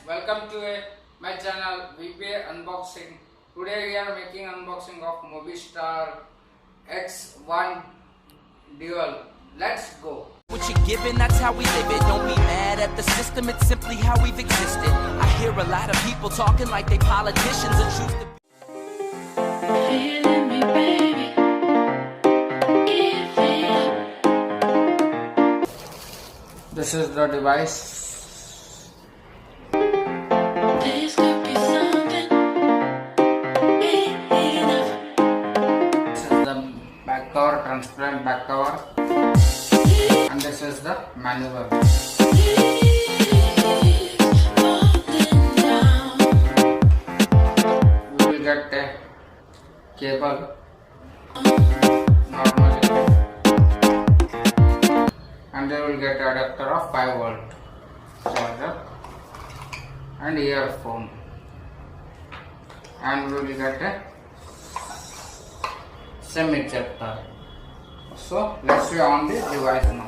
welcome to my channel VP Unboxing. Today we are making unboxing of Mobistar X1 Dual. Let's go. What you're given, that's how we live it. Don't be mad at the system, it's simply how we've existed. I hear a lot of people talking like they politicians and choose to Feeling me, baby. Give it. This is the device. This could be something enough. This is the back cover, transparent back cover, and this is the manual. We will get a cable normally, and they will get adapter of 5 volt charger and earphone, and we will get a SIM ejector. So let's see on the device now.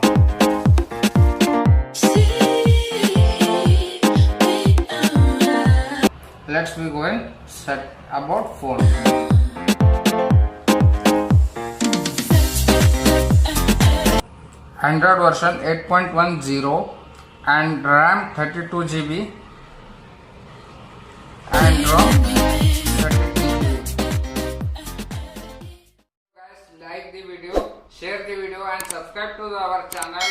Let's be going set about phone. Android version 8.10 and RAM 32 GB and ROM 32 GB. Guys, like the video, share the video and subscribe to our channel.